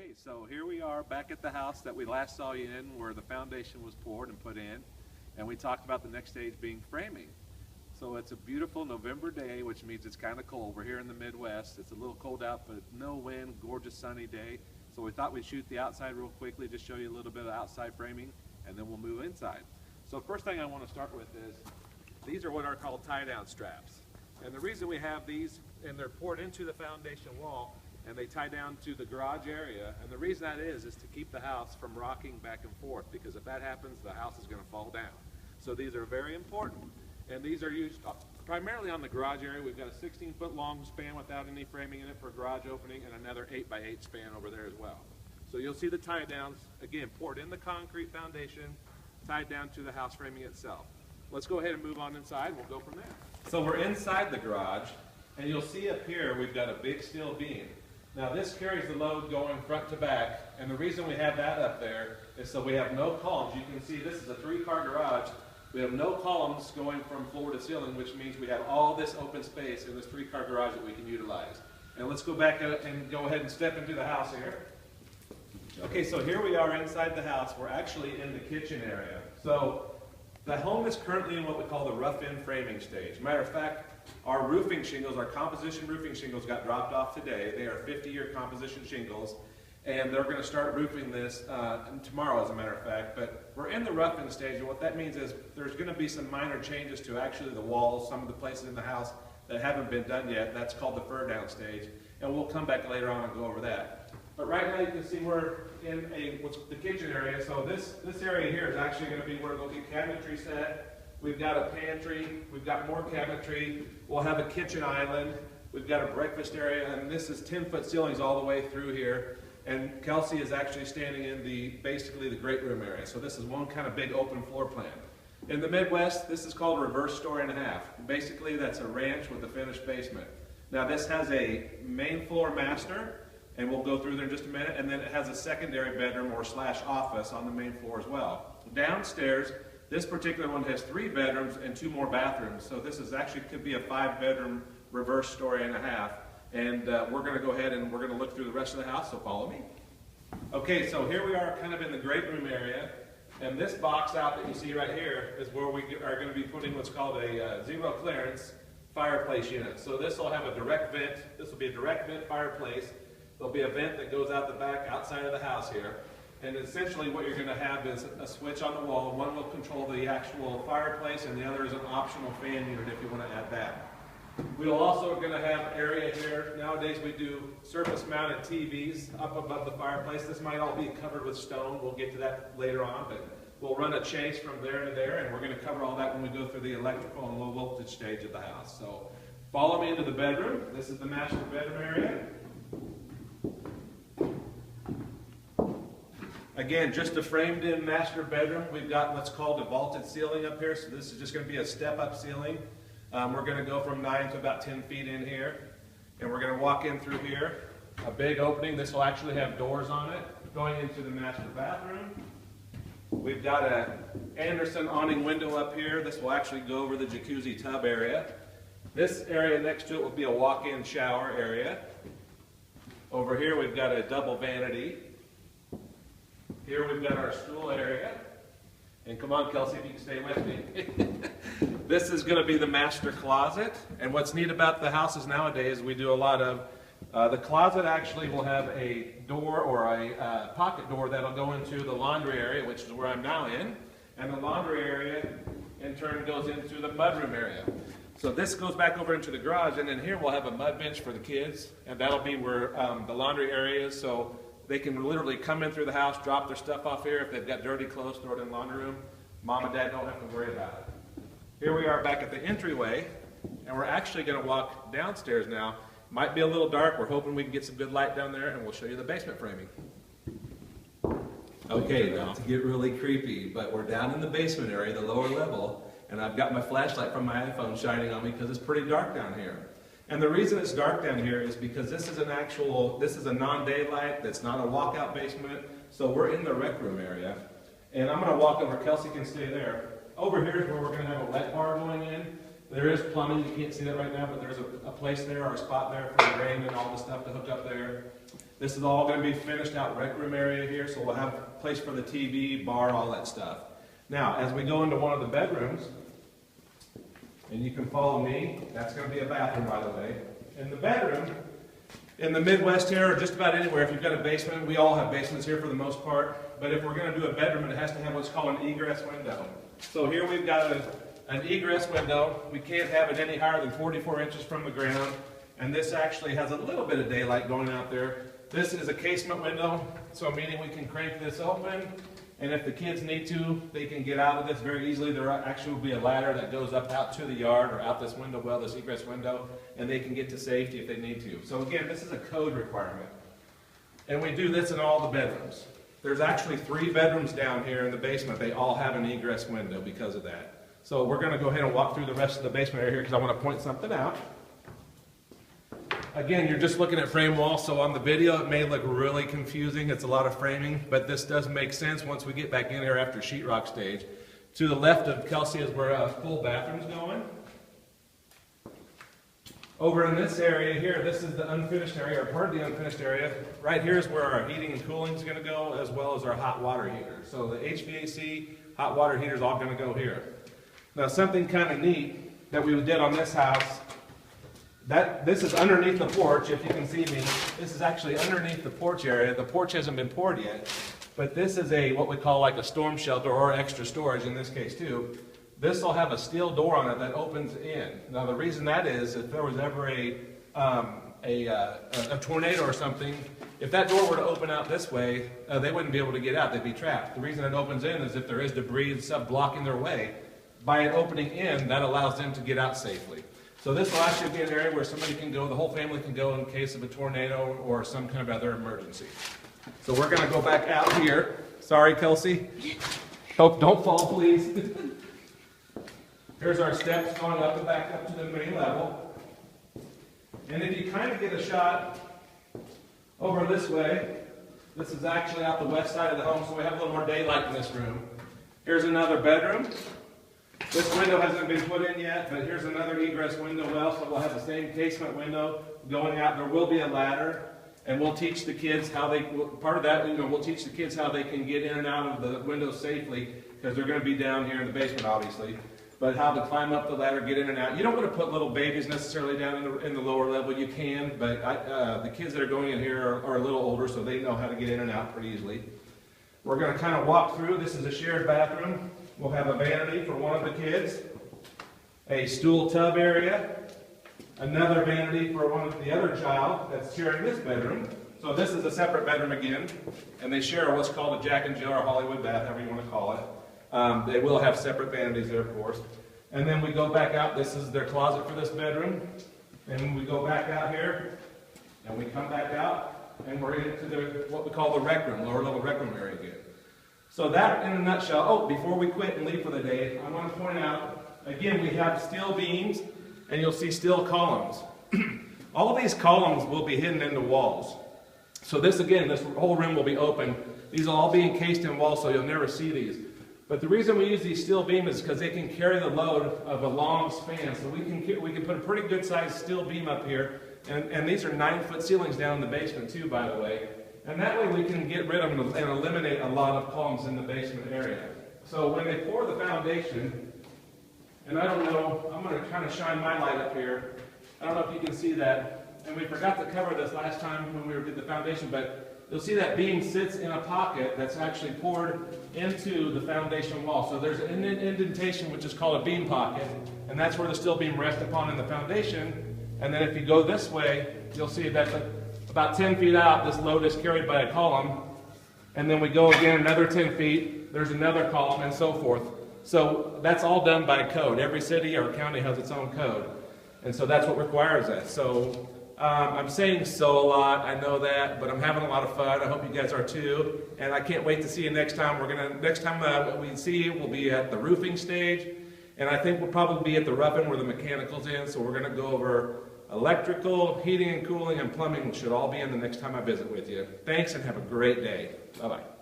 Okay, so here we are back at the house that we last saw you in, where the foundation was poured and put in, and we talked about the next stage being framing. So it's a beautiful November day, which means it's kind of cold. We're here in the Midwest. It's a little cold out, but no wind, gorgeous sunny day. So we thought we'd shoot the outside real quickly, just show you a little bit of outside framing, and then we'll move inside. So first thing I want to start with is, these are what are called tie-down straps. And the reason we have these, and they're poured into the foundation wall, and they tie down to the garage area, and the reason that is to keep the house from rocking back and forth, because if that happens, the house is going to fall down. So these are very important, and these are used primarily on the garage area. We've got a 16-foot long span without any framing in it for garage opening, and another 8x8 span over there as well. So you'll see the tie-downs, again, poured in the concrete foundation, tied down to the house framing itself. Let's go ahead and move on inside. We'll go from there. So we're inside the garage, and you'll see up here we've got a big steel beam. Now this carries the load going front to back, and the reason we have that up there is so we have no columns. You can see this is a 3-car garage. We have no columns going from floor to ceiling, which means we have all this open space in this 3-car garage that we can utilize. And let's go back and go ahead and step into the house here. Okay, so here we are inside the house. We're actually in the kitchen area. So the home is currently in what we call the rough-in framing stage. Matter of fact, our roofing shingles, our composition roofing shingles got dropped off today. They are 50-year composition shingles, and they're going to start roofing this tomorrow, as a matter of fact. But we're in the rough-in stage, and what that means is there's going to be some minor changes to actually the walls, some of the places in the house that haven't been done yet. That's called the fur-down stage, and we'll come back later on and go over that. But right now you can see we're in what's the kitchen area. So this area here is actually going to be where there'll be cabinetry set. We've got a pantry, we've got more cabinetry, we'll have a kitchen island, we've got a breakfast area, and this is 10-foot ceilings all the way through here. And Kelsey is actually standing in basically the great room area. So this is one kind of big open floor plan. In the Midwest, this is called a reverse story and a half. Basically, that's a ranch with a finished basement. Now this has a main floor master, and we'll go through there in just a minute, and then it has a secondary bedroom or / office on the main floor as well. Downstairs, this particular one has 3 bedrooms and 2 more bathrooms, so this is actually could be a 5-bedroom reverse story and a half. And we're going to go ahead and we're going to look through the rest of the house, so follow me. Okay, so here we are kind of in the great room area, and this box out that you see right here is where we are going to be putting what's called a zero clearance fireplace unit. So this will have a direct vent. This will be a direct vent fireplace. There'll be a vent that goes out the back outside of the house here. And essentially what you're going to have is a switch on the wall. One will control the actual fireplace, and the other is an optional fan unit if you want to add that. We're also going to have area here. Nowadays we do surface mounted TVs up above the fireplace. This might all be covered with stone. We'll get to that later on, but we'll run a chase from there to there, and we're going to cover all that when we go through the electrical and low voltage stage of the house. So follow me into the bedroom. This is the master bedroom area. Again, just a framed-in master bedroom. We've got what's called a vaulted ceiling up here, so this is just going to be a step-up ceiling. We're going to go from 9 to about 10 feet in here, and we're going to walk in through here. A big opening. This will actually have doors on it going into the master bathroom. We've got an Anderson awning window up here. This will actually go over the jacuzzi tub area. This area next to it will be a walk-in shower area. Over here we've got a double vanity. Here we've got our stool area. And come on, Kelsey, if you can stay with me. This is going to be the master closet. And what's neat about the houses nowadays, we do a lot of, the closet actually will have a door or a pocket door that'll go into the laundry area, which is where I'm now in. And the laundry area, in turn, goes into the mudroom area. So this goes back over into the garage, and then here we'll have a mud bench for the kids. And that'll be where the laundry area is. So they can literally come in through the house, drop their stuff off here. If they've got dirty clothes, throw it in the laundry room. Mom and Dad don't have to worry about it. Here we are back at the entryway, and we're actually going to walk downstairs now. Might be a little dark. We're hoping we can get some good light down there, and we'll show you the basement framing. Okay, now to get really creepy, but we're down in the basement area, the lower level, and I've got my flashlight from my iPhone shining on me because it's pretty dark down here. And the reason it's dark down here is because this is a non-daylight, that's not a walkout basement, so we're in the rec room area. And I'm going to walk over, Kelsey can stay there. Over here is where we're going to have a wet bar going in. There is plumbing, you can't see that right now, but there's a place there or a spot there for the drain and all the stuff to hook up there. This is all going to be finished out rec room area here, so we'll have a place for the TV, bar, all that stuff. Now, as we go into one of the bedrooms, and you can follow me, that's going to be a bathroom, by the way. In the bedroom, in the Midwest here, or just about anywhere, if you've got a basement, we all have basements here for the most part, but if we're going to do a bedroom, it has to have what's called an egress window. So here we've got an egress window. We can't have it any higher than 44 inches from the ground, and this actually has a little bit of daylight going out there. This is a casement window, so meaning we can crank this open, and if the kids need to, they can get out of this very easily. There actually will be a ladder that goes up out to the yard or out this window well, this egress window, and they can get to safety if they need to. So again, this is a code requirement. And we do this in all the bedrooms. There's actually 3 bedrooms down here in the basement. They all have an egress window because of that. So we're going to go ahead and walk through the rest of the basement area here because I want to point something out. Again, you're just looking at frame walls, so on the video it may look really confusing. It's a lot of framing, but this does make sense once we get back in here after sheetrock stage. To the left of Kelsey is where full bathroom's going. Over in this area here, this is the unfinished area, or part of the unfinished area. Right here is where our heating and cooling is going to go, as well as our hot water heater. So the HVAC, hot water heater is all going to go here. Now something kind of neat that we did on this house, this is underneath the porch, if you can see me. This is actually underneath the porch area. The porch hasn't been poured yet, but this is what we call like a storm shelter or extra storage in this case too. This will have a steel door on it that opens in. Now the reason that is, if there was ever a tornado or something, if that door were to open out this way, they wouldn't be able to get out. They'd be trapped. The reason it opens in is if there is debris and stuff blocking their way. By it opening in, that allows them to get out safely. So this will actually be an area where somebody can go, the whole family can go in case of a tornado or some kind of other emergency. So we're going to go back out here. Sorry, Kelsey. Hope don't fall, please. Here's our steps going up and back up to the main level. And if you kind of get a shot over this way, this is actually out the west side of the home, so we have a little more daylight in this room. Here's another bedroom. This window hasn't been put in yet, but here's another egress window well, so we'll have the same casement window going out. There will be a ladder, and we'll teach the kids how they, part of that, we'll teach the kids how they can get in and out of the window safely, because they're going to be down here in the basement, obviously. But how to climb up the ladder, get in and out. You don't want to put little babies necessarily down in the lower level. You can, but the kids that are going in here are a little older, so they know how to get in and out pretty easily. We're going to kind of walk through. This is a shared bathroom. We'll have a vanity for one of the kids, a stool tub area, another vanity for one of the other child that's sharing this bedroom. So this is a separate bedroom again, and they share what's called a Jack and Jill or Hollywood bath, however you want to call it. They will have separate vanities there, of course. And then we go back out. This is their closet for this bedroom. And we go back out here, and we come back out, and we're into what we call the rec room, lower level rec room area again. So that in a nutshell. Oh, before we quit and leave for the day, I want to point out, again, we have steel beams, and you'll see steel columns. All of these columns will be hidden in the walls. So this, again, this whole room will be open. These will all be encased in walls, so you'll never see these. But the reason we use these steel beams is because they can carry the load of a long span. So we can put a pretty good sized steel beam up here. And these are 9-foot ceilings down in the basement too, by the way. And that way we can get rid of them and eliminate a lot of columns in the basement area. So when they pour the foundation, and I don't know, I'm going to kind of shine my light up here. I don't know if you can see that. And we forgot to cover this last time when we did the foundation, but you'll see that beam sits in a pocket that's actually poured into the foundation wall. So there's an indentation which is called a beam pocket, and that's where the steel beam rests upon in the foundation. And then if you go this way, you'll see that about 10 feet out, this load is carried by a column. And then we go again another 10 feet, there's another column, and so forth. So that's all done by code. Every city or county has its own code. And so that's what requires that. So I'm saying so a lot, I know that, but I'm having a lot of fun. I hope you guys are too. And I can't wait to see you next time. Next time we see you, we'll be at the roofing stage. And I think we'll probably be at the roughing where the mechanical's in. So we're going to go over electrical, heating and cooling, and plumbing should all be in the next time I visit with you. Thanks and have a great day. Bye-bye.